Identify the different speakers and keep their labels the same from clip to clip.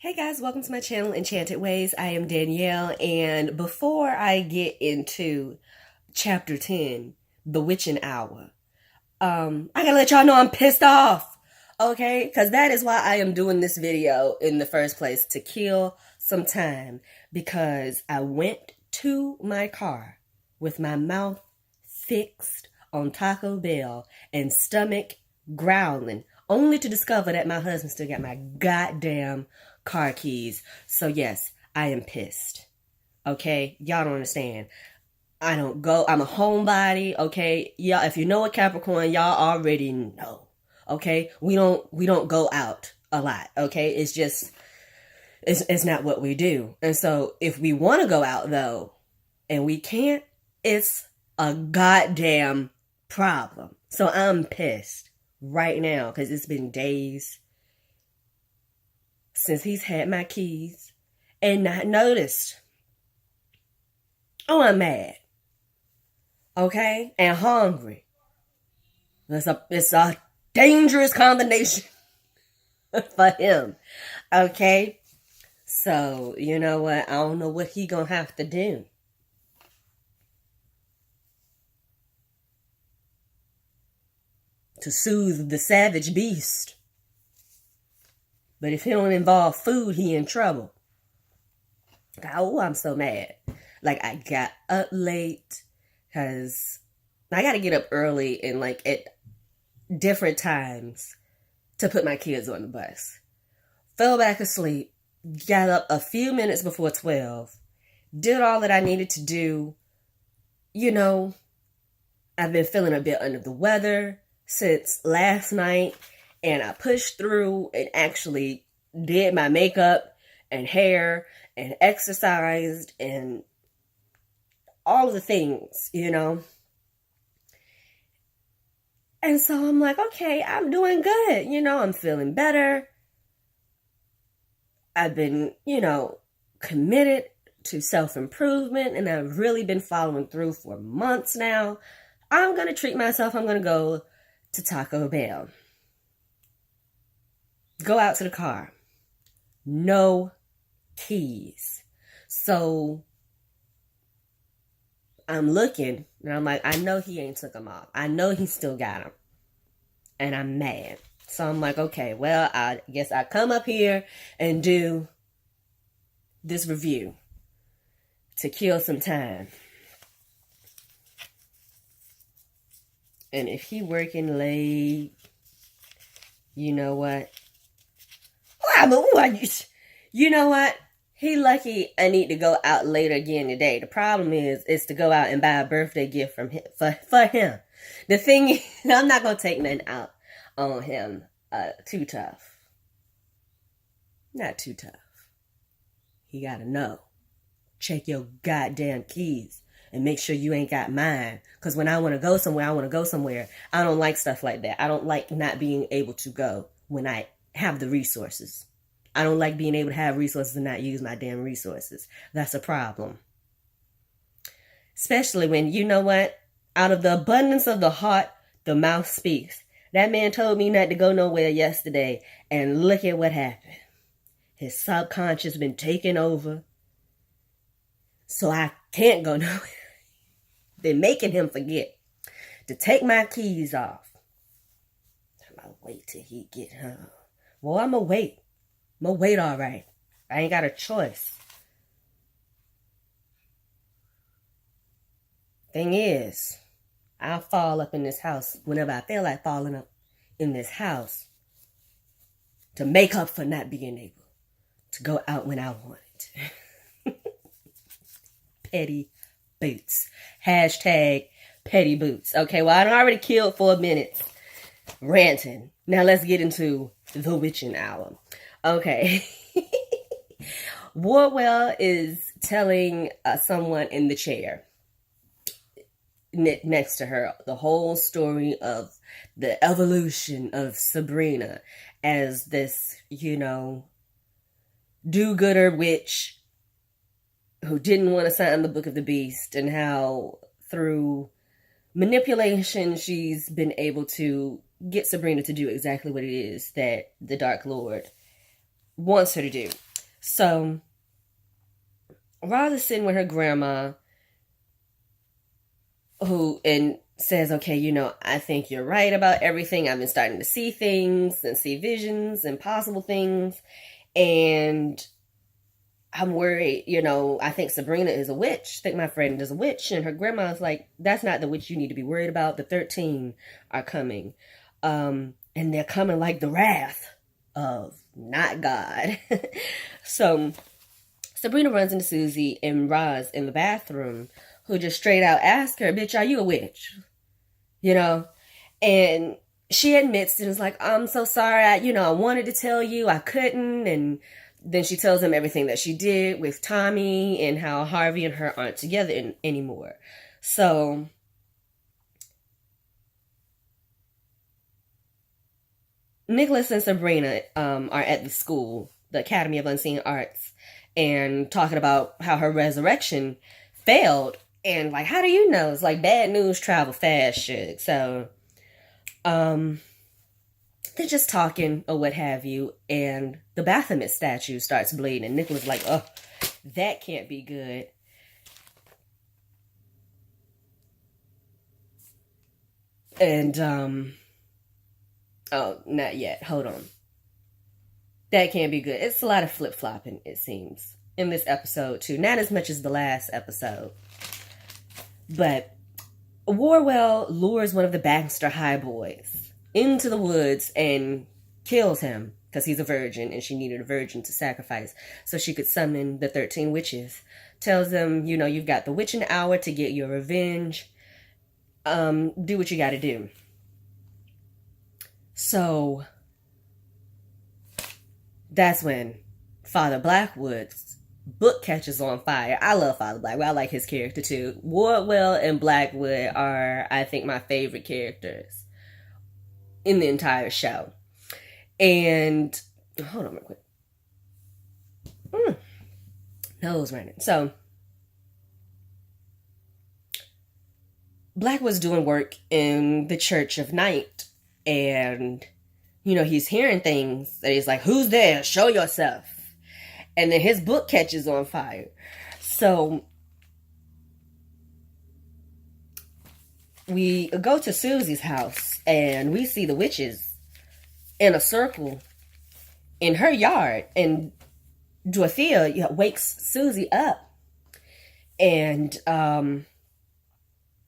Speaker 1: Hey guys, welcome to my channel, Enchanted Ways. I am Danielle, and before I get into chapter 10, The Witching Hour, I gotta let y'all know I'm pissed off, okay? Because that is why I am doing this video in the first place, to kill some time, because I went to my car with my mouth fixed on Taco Bell and stomach growling, only to discover that my husband still got my goddamn car keys. So yes, I am pissed. Okay? Y'all don't understand. I'm a homebody, okay? Y'all, if you know a Capricorn, y'all already know. Okay? We don't go out a lot, okay? It's not what we do. And so if we want to go out though, and we can't, it's a goddamn problem. So I'm pissed right now because it's been days since he's had my keys and not noticed. Oh, I'm mad. Okay? And hungry. It's a dangerous combination for him. Okay? So, you know what? I don't know what he gonna have to do to soothe the savage beast. But if he don't involve food, he in trouble. Oh, I'm so mad. Like, I got up late because I got to get up early and like at different times to put my kids on the bus. Fell back asleep, got up a few minutes before 12, did all that I needed to do. You know, I've been feeling a bit under the weather since last night, and I pushed through and actually did my makeup and hair and exercised and all of the things, you know. And so I'm like, okay, I'm doing good. You know, I'm feeling better. I've been, committed to self-improvement, and I've really been following through for months now. I'm going to treat myself. I'm going to go to Taco Bell. Go out to the car. No keys. So I'm looking and I'm like, I know he ain't took them off. I know he still got them. And I'm mad. So I'm like, okay, well, I guess I come up here and do this review to kill some time. And if he working late, you know what? You know what? He lucky I need to go out later again today. The problem is to go out and buy a birthday gift from him, for him. The thing is, I'm not going to take nothing out on him too tough. Not too tough. He got to know. Check your goddamn keys and make sure you ain't got mine. Because when I want to go somewhere, I want to go somewhere. I don't like stuff like that. I don't like not being able to go when I have the resources. I don't like being able to have resources and not use my damn resources. That's a problem. Especially when, you know what? Out of the abundance of the heart, the mouth speaks. That man told me not to go nowhere yesterday, and look at what happened. His subconscious been taken over. So I can't go nowhere. They're making him forget to take my keys off. I'm gonna wait till he get home. Well, I'm gonna wait. I'm gonna wait, all right. I ain't got a choice. Thing is, I'll fall up in this house whenever I feel like falling up in this house to make up for not being able to go out when I wanted. Petty boots. Hashtag petty boots. Okay, well, I already killed 4 minutes ranting. Now let's get into the witching hour. Okay. Wardwell is telling someone in the chair next to her the whole story of the evolution of Sabrina as this, do-gooder witch who didn't want to sign the Book of the Beast, and how through manipulation she's been able to get Sabrina to do exactly what it is that the Dark Lord wants her to do. So Roz is sitting with her grandma, who and says, okay, I think you're right about everything. I've been starting to see things and see visions and possible things. And I'm worried, I think Sabrina is a witch. I think my friend is a witch. And her grandma's like, that's not the witch you need to be worried about. The 13 are coming. And they're coming like the wrath of not God. So Sabrina runs into Susie and Roz in the bathroom, who just straight out ask her, bitch, are you a witch? And she admits and is like, I'm so sorry. I wanted to tell you, I couldn't. And then she tells them everything that she did with Tommy and how Harvey and her aren't together anymore. So Nicholas and Sabrina are at the school, the Academy of Unseen Arts, and talking about how her resurrection failed. And like, how do you know? It's like bad news travel fast shit. So they're just talking or what have you, and the Baphomet statue starts bleeding, and Nicholas like, oh, that can't be good. And oh, not yet. Hold on. That can't be good. It's a lot of flip-flopping, it seems, in this episode too. Not as much as the last episode. But Warwell lures one of the Baxter High boys into the woods and kills him because he's a virgin and she needed a virgin to sacrifice so she could summon the 13 witches. Tells them, you've got the witching hour to get your revenge. Do what you got to do. So that's when Father Blackwood's book catches on fire. I love Father Blackwood. I like his character too. Wardwell and Blackwood are, I think, my favorite characters in the entire show. And hold on real quick. Nose running. So Blackwood's doing work in the Church of Night, and he's hearing things that he's like, who's there? Show yourself. And then his book catches on fire. So we go to Susie's house and we see the witches in a circle in her yard. And Dorothea wakes Susie up and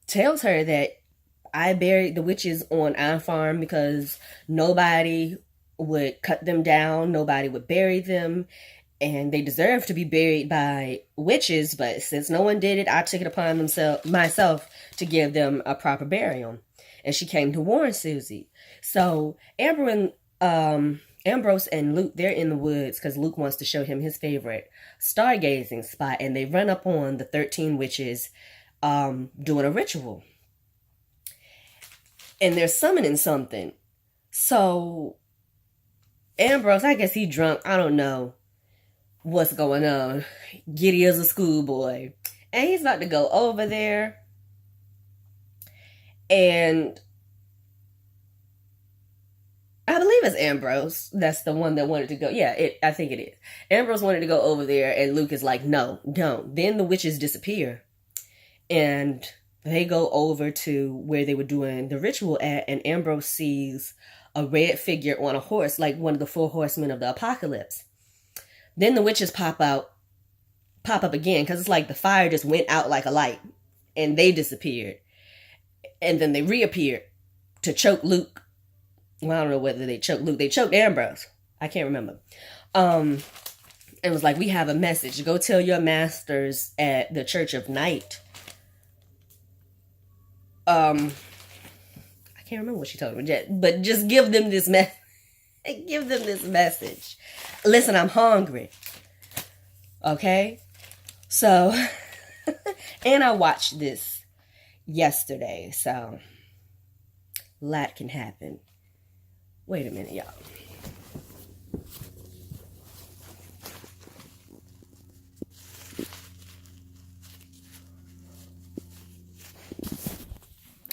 Speaker 1: tells her that I buried the witches on our farm because nobody would cut them down. Nobody would bury them. And they deserve to be buried by witches, but since no one did it, I took it upon myself to give them a proper burial. And she came to warn Susie. So Ambrose and Luke, they're in the woods because Luke wants to show him his favorite stargazing spot. And they run up on the 13 witches doing a ritual. And they're summoning something. So Ambrose, I guess he drunk, I don't know what's going on. Giddy as a schoolboy. And he's about to go over there. And I believe it's Ambrose. That's the one that wanted to go. Yeah, I think it is. Ambrose wanted to go over there, and Luke is like, no, don't. Then the witches disappear. And they go over to where they were doing the ritual at, and Ambrose sees a red figure on a horse, like one of the 4 horsemen of the apocalypse. Then the witches pop up again, because it's like the fire just went out like a light, and they disappeared. And then they reappeared to choke Luke. Well, I don't know whether they choked Luke. They choked Ambrose. I can't remember. And it was like, we have a message. Go tell your masters at the Church of Night. I can't remember what she told them, but just give them this give them this message. Listen, I'm hungry. Okay? So, and I watched this yesterday, so a lot can happen. Wait a minute, y'all.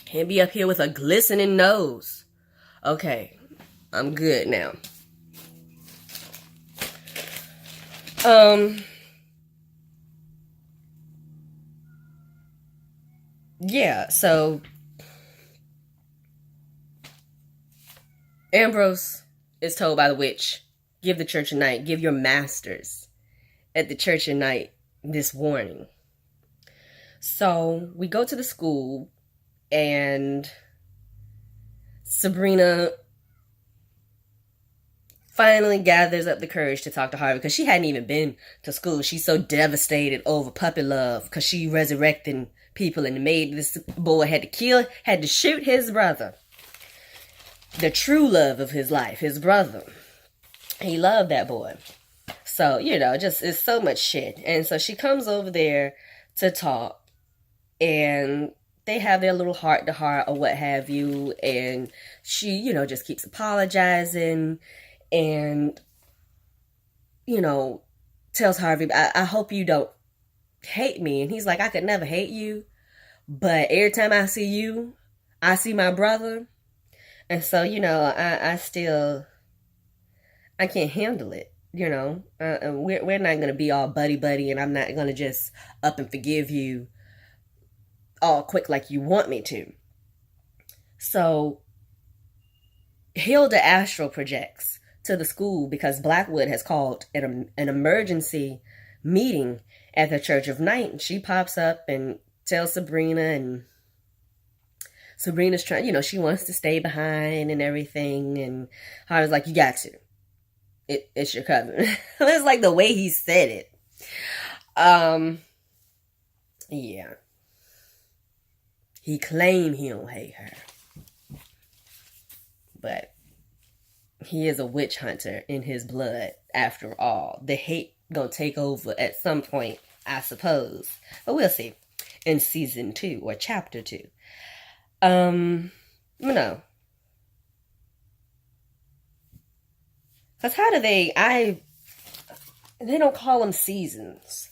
Speaker 1: Can't be up here with a glistening nose. Okay, I'm good now. Yeah, so Ambrose is told by the witch, give the church a night, give your masters at the church a night this warning. So we go to the school, and Sabrina finally gathers up the courage to talk to Harvey, because she hadn't even been to school. She's so devastated over puppy love because she resurrecting people and made this boy had to shoot his brother, the true love of his life, his brother. He loved that boy. So, just it's so much shit. And so she comes over there to talk, and they have their little heart to heart or what have you. And she, just keeps apologizing and, tells Harvey, I hope you don't hate me. And he's like, I could never hate you, but every time I see you, I see my brother. And so, I can't handle it. We're not going to be all buddy, and I'm not going to just up and forgive you all quick like you want me to. So Hilda astral projects to the school because Blackwood has called an emergency meeting at the Church of Night. And she pops up and tells Sabrina, and Sabrina's trying, she wants to stay behind and everything. And Harvey's like, you got to. It's your cousin. It's like the way he said it. Yeah. He claimed he don't hate her. But he is a witch hunter in his blood, after all. The hate gonna take over at some point, I suppose. But we'll see. In season 2 or chapter 2. No. Because how do they don't call them seasons.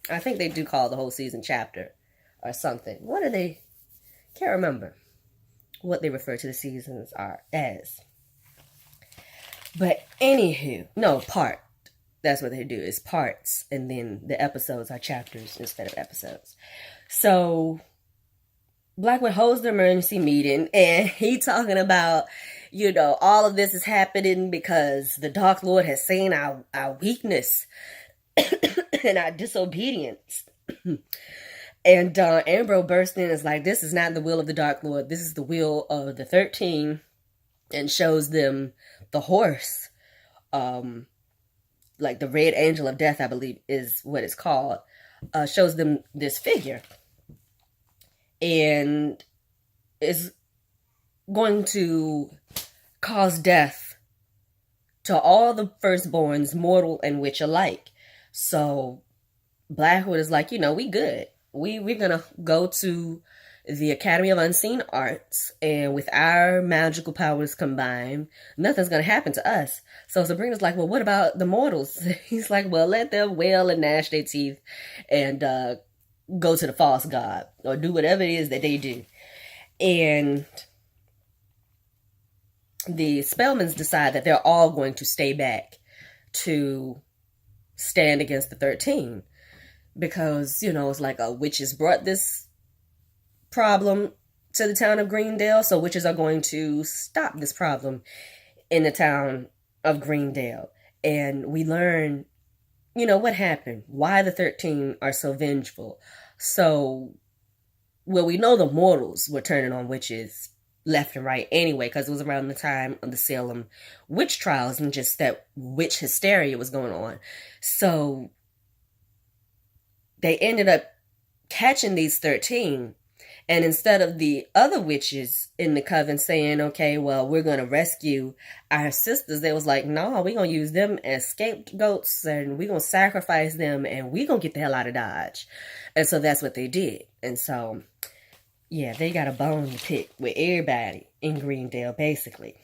Speaker 1: I think they do call the whole season chapter or something. What do they, can't remember what they refer to the seasons are as. But anywho, no, part. That's what they do, is parts. And then the episodes are chapters instead of episodes. So Blackwood holds the emergency meeting, and he talking about, all of this is happening because the Dark Lord has seen our weakness and our disobedience. And Ambrose bursts in and is like, this is not the will of the Dark Lord. This is the will of the 13, and shows them the horse. Like the Red Angel of Death, I believe is what it's called. Shows them this figure. And is going to cause death to all the firstborns, mortal and witch alike. So Blackwood is like, we good. We're gonna go to the Academy of Unseen Arts, and with our magical powers combined, nothing's gonna happen to us. So Sabrina's like, well, what about the mortals? He's like, well, let them wail and gnash their teeth and go to the false god, or do whatever it is that they do. And the Spellmans decide that they're all going to stay back to stand against the 13. Because, it's like witches brought this problem to the town of Greendale, so witches are going to stop this problem in the town of Greendale. And we learn, what happened, why the 13 are so vengeful. So, we know the mortals were turning on witches left and right anyway, because it was around the time of the Salem witch trials, and just that witch hysteria was going on. So they ended up catching these 13, and instead of the other witches in the coven saying, okay, well, we're going to rescue our sisters, they was like, no, we're going to use them as scapegoats, and we're going to sacrifice them, and we're going to get the hell out of Dodge. And so that's what they did. And so, yeah, they got a bone to pick with everybody in Greendale, basically.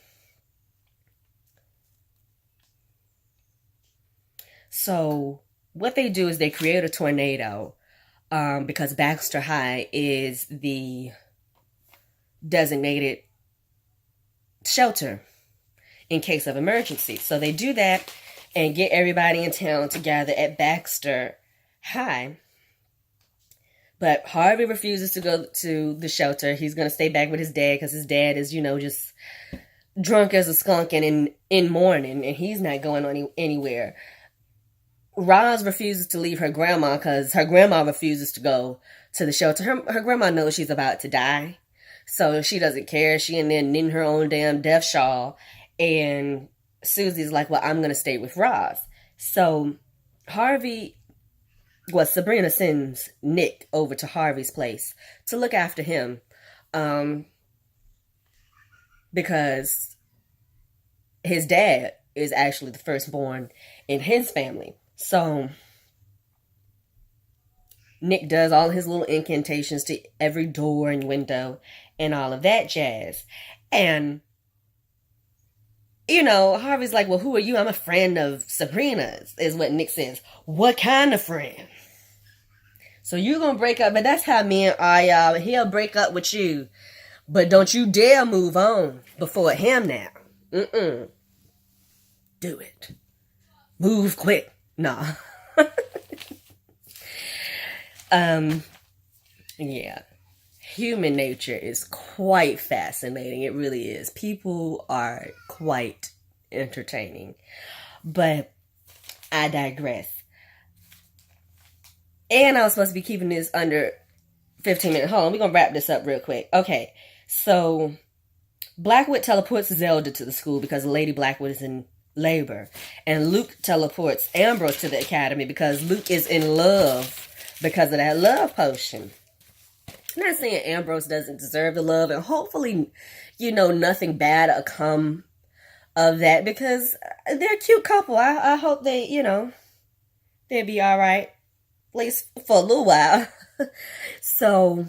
Speaker 1: So what they do is they create a tornado, because Baxter High is the designated shelter in case of emergency. So they do that, and get everybody in town together at Baxter High. But Harvey refuses to go to the shelter. He's going to stay back with his dad because his dad is, just drunk as a skunk and in mourning, and he's not going anywhere. Roz refuses to leave her grandma because her grandma refuses to go to the shelter. Her grandma knows she's about to die, so she doesn't care. She in there knitting her own damn death shawl, and Susie's like, well, I'm going to stay with Roz. So Sabrina sends Nick over to Harvey's place to look after him, because his dad is actually the firstborn in his family. So Nick does all his little incantations to every door and window and all of that jazz. And, Harvey's like, well, who are you? I'm a friend of Sabrina's, is what Nick says. What kind of friend? So you're going to break up, but that's how men are, y'all. He'll break up with you, but don't you dare move on before him now. Do it. Move quick. Nah. Yeah. Human nature is quite fascinating. It really is. People are quite entertaining. But I digress. And I was supposed to be keeping this under 15 minutes. Hold on, we're going to wrap this up real quick. Okay, so Blackwood teleports Zelda to the school because Lady Blackwood is in labor. And Luke teleports Ambrose to the academy because Luke is in love because of that love potion. I'm not saying Ambrose doesn't deserve the love, and hopefully, nothing bad will come of that because they're a cute couple. I hope they, they'll be all right, at least for a little while. So,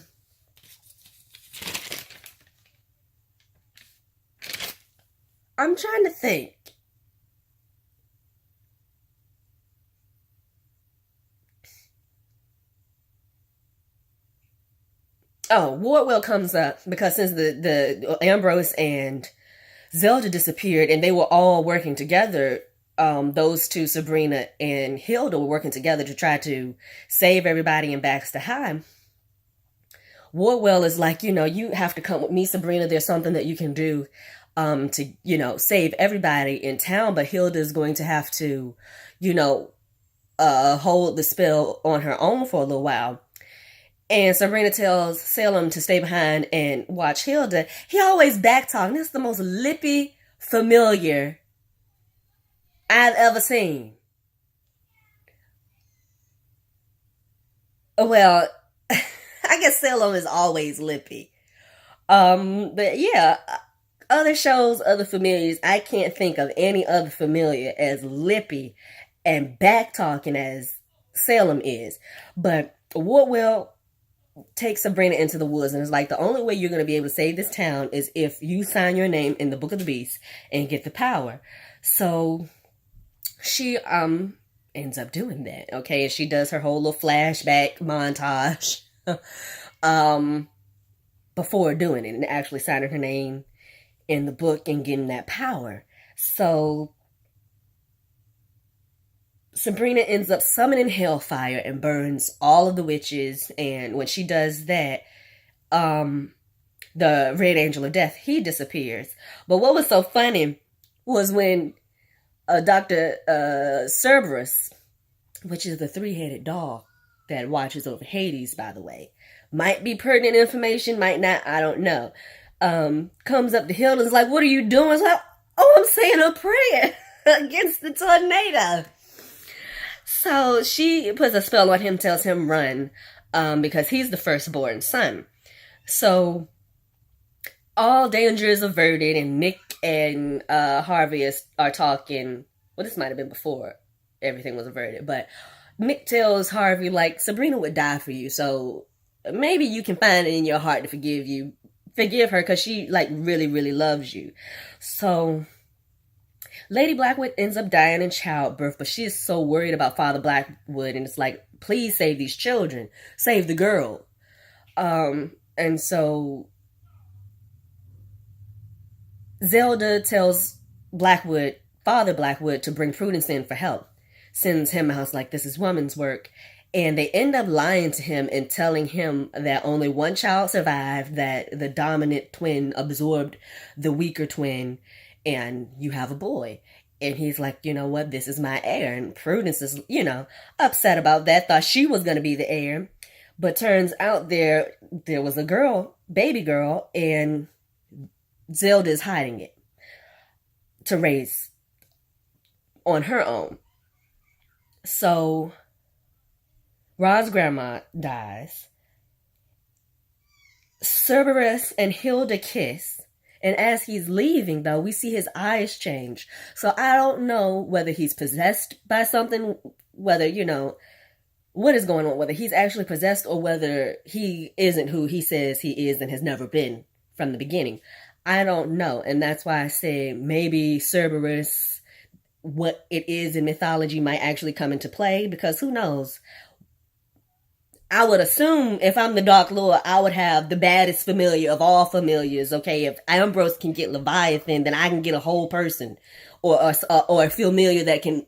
Speaker 1: I'm trying to think. Oh, Wardwell comes up because since the Ambrose and Zelda disappeared and they were all working together, those two, Sabrina and Hilda, were working together to try to save everybody in Baxter High. Wardwell is like, you have to come with me, Sabrina. There's something that you can do to, save everybody in town. But Hilda is going to have to, hold the spell on her own for a little while. And Sabrina tells Salem to stay behind and watch Hilda. He always backtalking. This is the most lippy familiar I've ever seen. Well, I guess Salem is always lippy. But yeah, other shows, other familiars, I can't think of any other familiar as lippy and backtalking as Salem is. But Wardwell takes Sabrina into the woods and is like, the only way you're going to be able to save this town is if you sign your name in the Book of the Beast and get the power. So she ends up doing that, okay? And she does her whole little flashback montage before doing it and actually signing her name in the book and getting that power. So Sabrina ends up summoning hellfire and burns all of the witches. And when she does that, the Red Angel of Death, he disappears. But what was so funny was when Dr. Cerberus, which is the three-headed dog that watches over Hades, by the way, might be pertinent information, might not, I don't know, comes up to Hilda and is like, what are you doing? It's like, oh, I'm saying a prayer against the tornado. So she puts a spell on him, tells him run, because he's the firstborn son. So all danger is averted, and Nick and Harvey are talking. Well, this might have been before everything was averted, but Nick tells Harvey, like, Sabrina would die for you, so maybe you can find it in your heart to forgive her, because she, like, really, really loves you. So Lady Blackwood ends up dying in childbirth, but she is so worried about Father Blackwood, and it's like, please save these children. Save the girl. And so Zelda tells Blackwood Father Blackwood to bring Prudence in for help. Sends him out like this is woman's work. And they end up lying to him and telling him that only one child survived, that the dominant twin absorbed the weaker twin, and you have a boy. And he's like, you know what, this is my heir. And Prudence is, upset about that, thought she was going to be the heir. But turns out there was a girl, baby girl, and Zelda's hiding it to raise on her own. So Rod's grandma dies. Cerberus and Hilda kiss. And as he's leaving, though, we see his eyes change. So I don't know whether he's possessed by something, whether, what is going on, whether he's actually possessed or whether he isn't who he says he is and has never been from the beginning. I don't know. And that's why I say maybe Cerberus, what it is in mythology, might actually come into play, because who knows? I would assume if I'm the Dark Lord, I would have the baddest familiar of all familiars. Okay, if Ambrose can get Leviathan, then I can get a whole person, or a familiar that can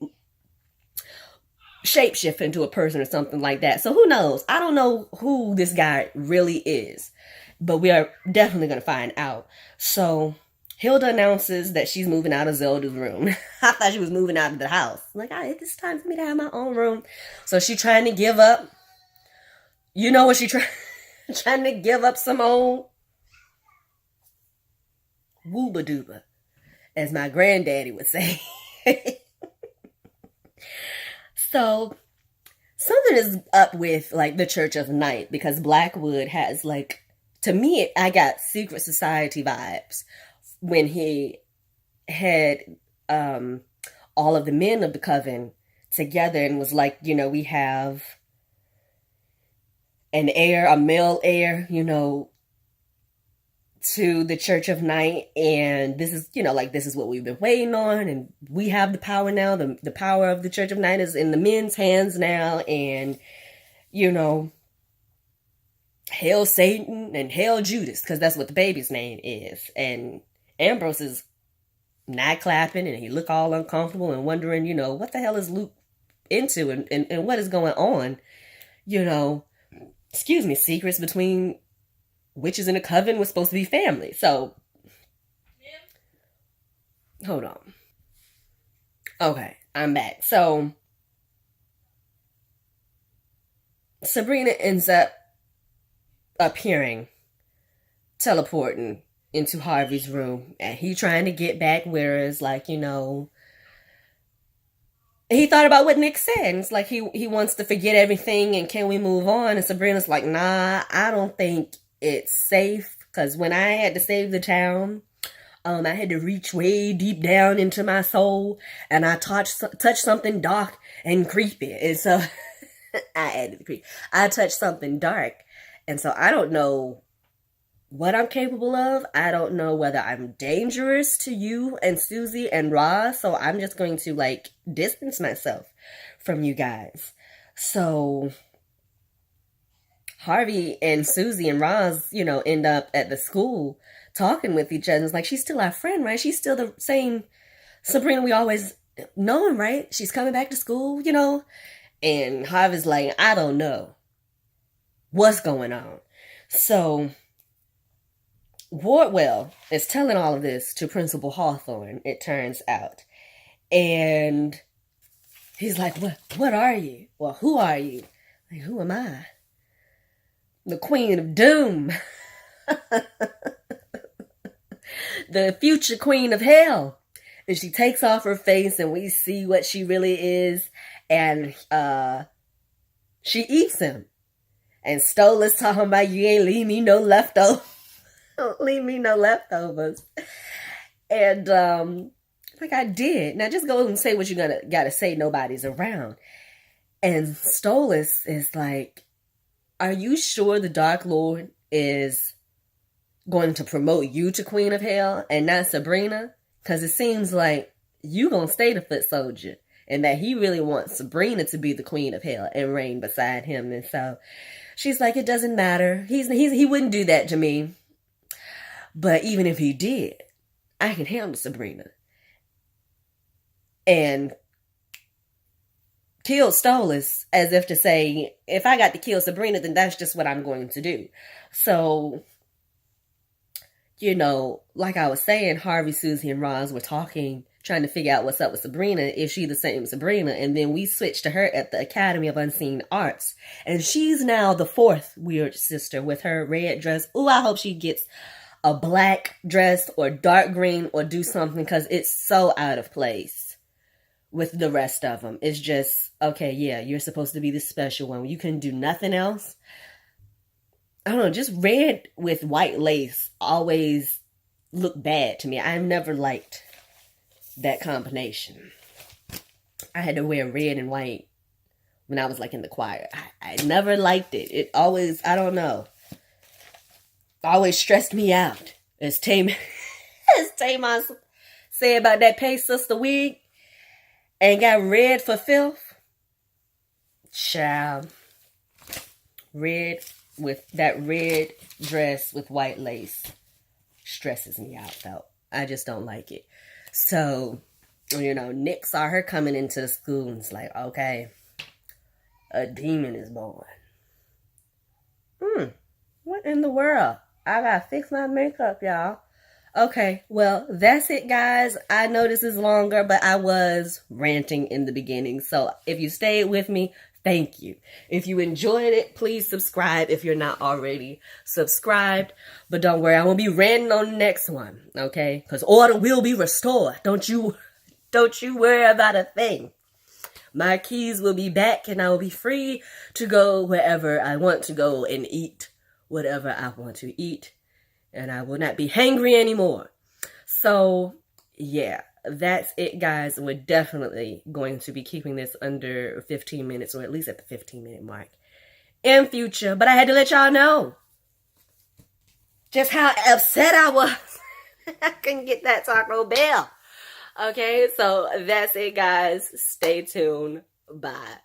Speaker 1: shapeshift into a person or something like that. So who knows? I don't know who this guy really is, but we are definitely going to find out. So Hilda announces that she's moving out of Zelda's room. I thought she was moving out of the house. I'm like, it's time for me to have my own room. So she's trying to give up. You know what she trying to give up some old wooba dooba, as my granddaddy would say. So something is up with like the Church of Night, because Blackwood has, like, to me, I got secret society vibes when he had all of the men of the coven together and was like, we have an heir, a male heir, to the Church of Night, and this is, this is what we've been waiting on, and we have the power now. The power of the Church of Night is in the men's hands now, and, hail Satan and hail Judas, because that's what the baby's name is. And Ambrose is not clapping, and he look all uncomfortable and wondering, what the hell is Luke into, and what is going on, excuse me, secrets between witches in a coven was supposed to be family. So, hold on. Okay, I'm back. So, Sabrina ends up appearing, teleporting into Harvey's room, and he trying to get back, whereas, he thought about what Nick said, and it's like he wants to forget everything, and can we move on? And Sabrina's like, nah, I don't think it's safe, because when I had to save the town, I had to reach way deep down into my soul, and I touched something dark and creepy, and so I added the creep. I touched something dark, and so I don't know what I'm capable of. I don't know whether I'm dangerous to you and Susie and Roz, so I'm just going to distance myself from you guys. So Harvey and Susie and Roz, end up at the school talking with each other. It's like, she's still our friend, right? She's still the same Sabrina we always known, right? She's coming back to school, And Harvey's like, I don't know what's going on. So Wardwell is telling all of this to Principal Hawthorne, it turns out. And he's like, what are you? Well, who are you? Like, who am I? The Queen of Doom. The future Queen of Hell. And she takes off her face and we see what she really is. And she eats him. And Stolla's talking about, you ain't leave me no leftovers. Don't leave me no leftovers. And I did. Now just go and say what you gotta say. Nobody's around. And Stolas is like, are you sure the Dark Lord is going to promote you to Queen of Hell and not Sabrina? Because it seems like you gonna stay the foot soldier, and that he really wants Sabrina to be the Queen of Hell and reign beside him. And so she's like, it doesn't matter. He wouldn't do that to me. But even if he did, I can handle Sabrina. and killed Stolas, as if to say, if I got to kill Sabrina, then that's just what I'm going to do. So, like I was saying, Harvey, Susie, and Roz were talking, trying to figure out what's up with Sabrina, if she the same Sabrina. And then we switched to her at the Academy of Unseen Arts. And she's now the fourth weird sister with her red dress. Ooh, I hope she gets a black dress or dark green or do something, because it's so out of place with the rest of them. It's just, okay, yeah, you're supposed to be the special one. You can do nothing else. I don't know, just red with white lace always look bad to me. I've never liked that combination. I had to wear red and white when I was like in the choir. I never liked it. It always, I don't know, always stressed me out. As Tamon said about that Pay Sister wig and got red for filth. Child. Red with that red dress with white lace stresses me out, though. I just don't like it. So, Nick saw her coming into the school and it's like, okay, a demon is born. What in the world? I gotta fix my makeup, y'all. Okay, well, that's it, guys. I know this is longer, but I was ranting in the beginning. So if you stayed with me, thank you. If you enjoyed it, please subscribe if you're not already subscribed. But don't worry, I won't be ranting on the next one, okay? Because order will be restored. Don't you worry about a thing. My keys will be back and I will be free to go wherever I want to go and eat whatever I want to eat. And I will not be hangry anymore. So, yeah, that's it, guys. We're definitely going to be keeping this under 15 minutes, or at least at the 15-minute mark in future. But I had to let y'all know just how upset I was. I couldn't get that Taco Bell. Okay, so that's it, guys. Stay tuned. Bye.